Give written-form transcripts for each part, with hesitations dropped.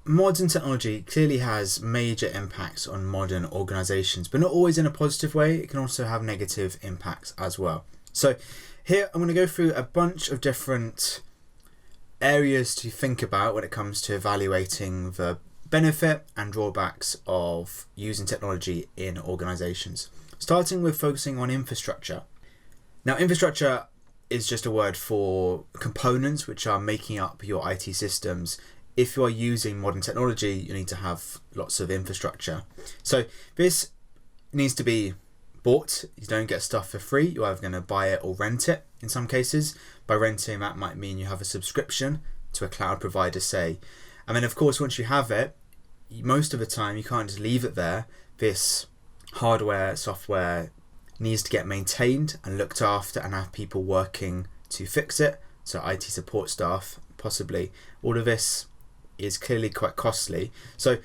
Modern technology clearly has major impacts on modern organisations, but not always in a positive way. It can also have negative impacts as well. So here I'm going to go through a bunch of different areas to think about when it comes to evaluating the benefit and drawbacks of using technology in organisations. Starting with focusing on infrastructure. Now, infrastructure is just a word for components which are making up your IT systems. If you are using modern technology, you need to have lots of infrastructure. So this needs to be bought. You don't get stuff for free. You're either going to buy it or rent it in some cases. By renting, that might mean you have a subscription to a cloud provider, say. And then, of course, once you have it, most of the time you can't just leave it there. This hardware, software needs to get maintained and looked after and have people working to fix it. So IT support staff, possibly. All of this is clearly quite costly. So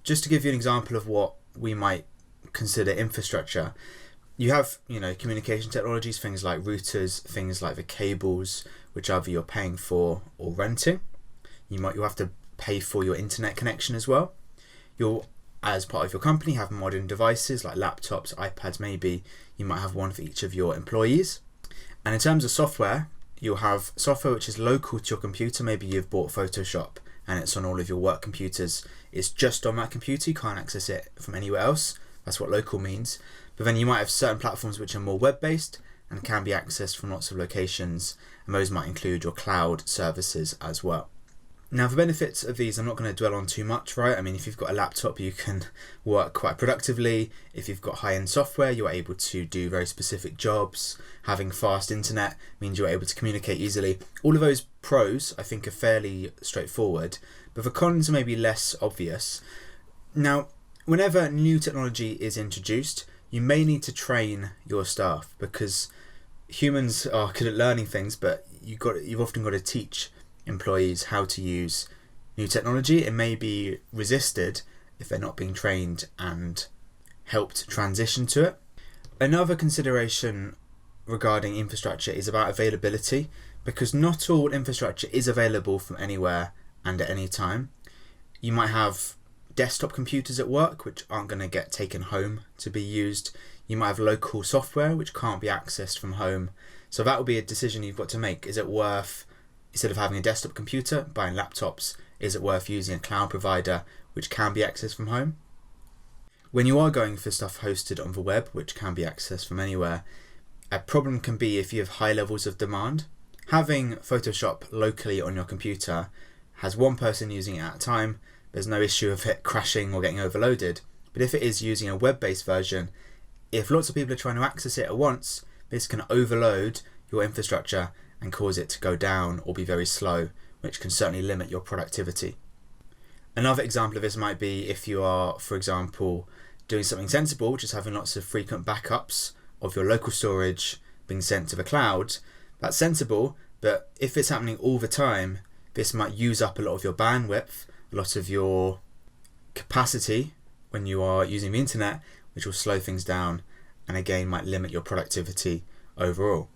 just to give you an example of what we might consider infrastructure, you have, communication technologies, things like routers, things like the cables, which either you're paying for or renting. You'll have to pay for your internet connection as well. You'll, as part of your company, have modern devices like laptops, iPads, maybe. You might have one for each of your employees. And in terms of software, you'll have software which is local to your computer. Maybe you've bought Photoshop and it's on all of your work computers. It's just on that computer. You can't access it from anywhere else. That's what local means. But then you might have certain platforms which are more web-based and can be accessed from lots of locations. And those might include your cloud services as well. Now, the benefits of these, I'm not going to dwell on too much, right? I mean, if you've got a laptop, you can work quite productively. If you've got high-end software, you're able to do very specific jobs. Having fast internet means you're able to communicate easily. All of those pros, I think, are fairly straightforward, but the cons are maybe less obvious. Now, whenever new technology is introduced, you may need to train your staff because humans are good at learning things, but you've often got to teach employees how to use new technology. It may be resisted if they're not being trained and helped transition to it. Another consideration regarding infrastructure is about availability, because not all infrastructure is available from anywhere and at any time. You might have desktop computers at work which aren't going to get taken home to be used. You might have local software which can't be accessed from home. So that will be a decision you've got to make. Is it worth, instead of having a desktop computer, buying laptops? Is it worth using a cloud provider which can be accessed from home? When you are going for stuff hosted on the web, which can be accessed from anywhere, a problem can be if you have high levels of demand. Having Photoshop locally on your computer has one person using it at a time. There's no issue of it crashing or getting overloaded. But if it is using a web-based version, if lots of people are trying to access it at once, this can overload your infrastructure and cause it to go down or be very slow, which can certainly limit your productivity. Another example of this might be if you are, for example, doing something sensible, which is having lots of frequent backups of your local storage being sent to the cloud. That's sensible, but if it's happening all the time, this might use up a lot of your bandwidth, a lot of your capacity when you are using the internet, which will slow things down and again might limit your productivity overall.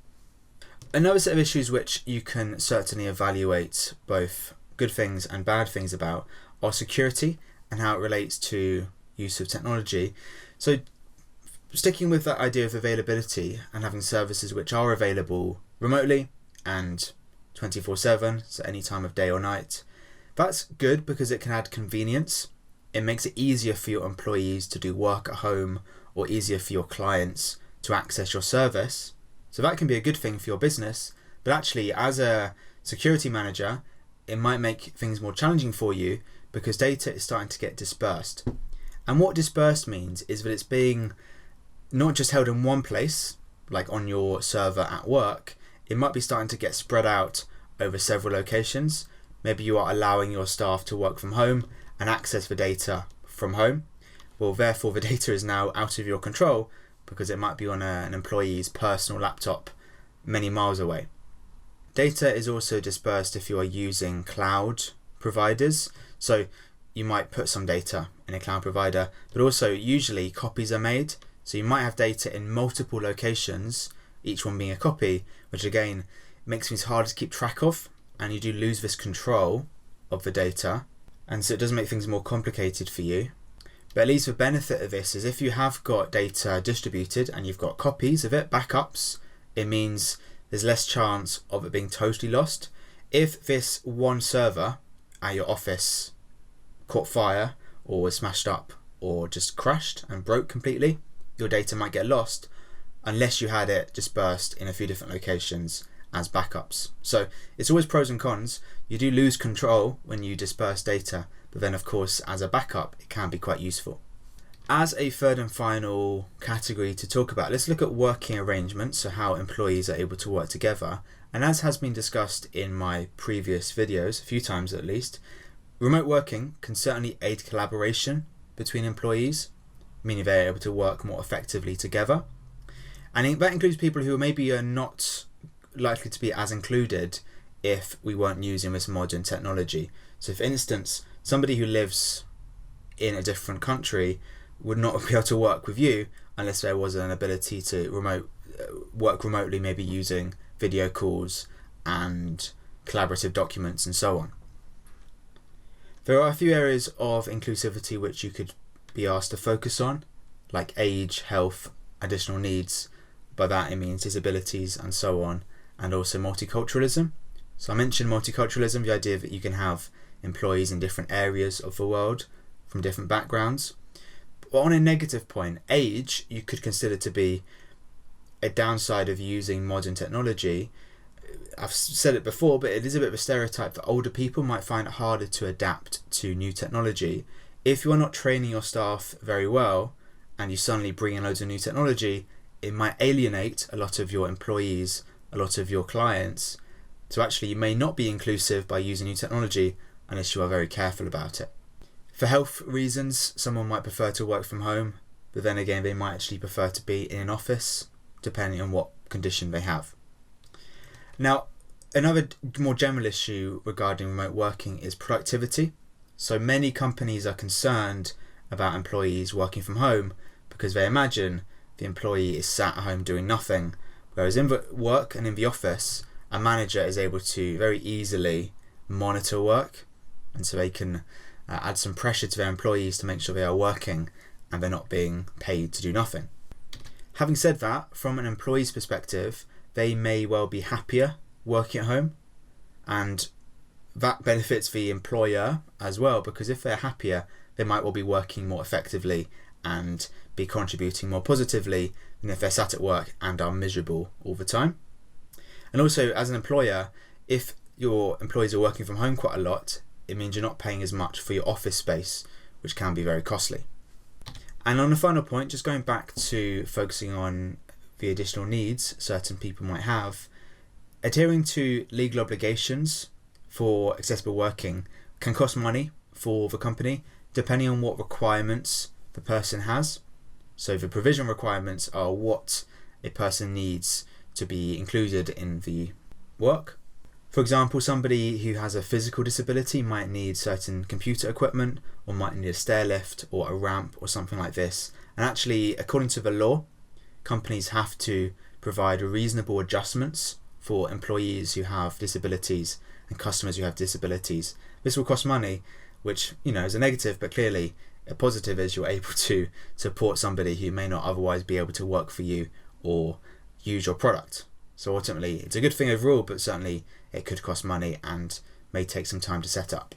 Another set of issues which you can certainly evaluate both good things and bad things about are security and how it relates to use of technology. So sticking with that idea of availability and having services which are available remotely and 24/7, so any time of day or night, that's good because it can add convenience. It makes it easier for your employees to do work at home or easier for your clients to access your service. So that can be a good thing for your business, but actually as a security manager, it might make things more challenging for you because data is starting to get dispersed. And what dispersed means is that it's being not just held in one place, like on your server at work. It might be starting to get spread out over several locations. Maybe you are allowing your staff to work from home and access the data from home. Well, therefore the data is now out of your control because it might be on an employee's personal laptop many miles away. Data is also dispersed if you are using cloud providers. So you might put some data in a cloud provider, but also usually copies are made. So you might have data in multiple locations, each one being a copy, which again makes things harder to keep track of, and you do lose this control of the data. and so it does make things more complicated for you. But at least the benefit of this is if you have got data distributed and you've got copies of it, backups, it means there's less chance of it being totally lost. If this one server at your office caught fire or was smashed up or just crashed and broke completely, your data might get lost unless you had it dispersed in a few different locations as backups. So it's always pros and cons. You do lose control when you disperse data, but then of course as a backup it can be quite useful. As a third and final category to talk about, let's look at working arrangements, so how employees are able to work together. And as has been discussed in my previous videos, a few times at least, remote working can certainly aid collaboration between employees, meaning they're able to work more effectively together. And that includes people who maybe are not likely to be as included if we weren't using this modern technology. So for instance, somebody who lives in a different country would not be able to work with you unless there was an ability to work remotely, maybe using video calls and collaborative documents and so on. There are a few areas of inclusivity which you could be asked to focus on, like age, health, additional needs. By that it means disabilities and so on, and also multiculturalism. So I mentioned multiculturalism, the idea that you can have employees in different areas of the world from different backgrounds. But on a negative point, age you could consider to be a downside of using modern technology. I've said it before, but it is a bit of a stereotype that older people might find it harder to adapt to new technology. If you are not training your staff very well and you suddenly bring in loads of new technology, it might alienate a lot of your employees, a lot of your clients. So actually you may not be inclusive by using new technology unless you are very careful about it. For health reasons, someone might prefer to work from home, but then again they might actually prefer to be in an office, depending on what condition they have. Now, another more general issue regarding remote working is productivity. So many companies are concerned about employees working from home because they imagine the employee is sat at home doing nothing, whereas in work and in the office, a manager is able to very easily monitor work, and so they can add some pressure to their employees to make sure they are working and they're not being paid to do nothing. Having said that, from an employee's perspective, they may well be happier working at home, and that benefits the employer as well, because if they're happier, they might well be working more effectively and be contributing more positively than if they're sat at work and are miserable all the time. And also, as an employer, if your employees are working from home quite a lot, it means you're not paying as much for your office space, which can be very costly. And on a final point, just going back to focusing on the additional needs certain people might have, adhering to legal obligations for accessible working can cost money for the company, depending on what requirements the person has. So the provision requirements are what a person needs to be included in the work. For example, somebody who has a physical disability might need certain computer equipment, or might need a stair lift or a ramp or something like this. And actually, according to the law, companies have to provide reasonable adjustments for employees who have disabilities and customers who have disabilities. This will cost money, which is a negative, but clearly a positive is you're able to support somebody who may not otherwise be able to work for you or use your product. So ultimately, it's a good thing overall, but certainly it could cost money and may take some time to set up.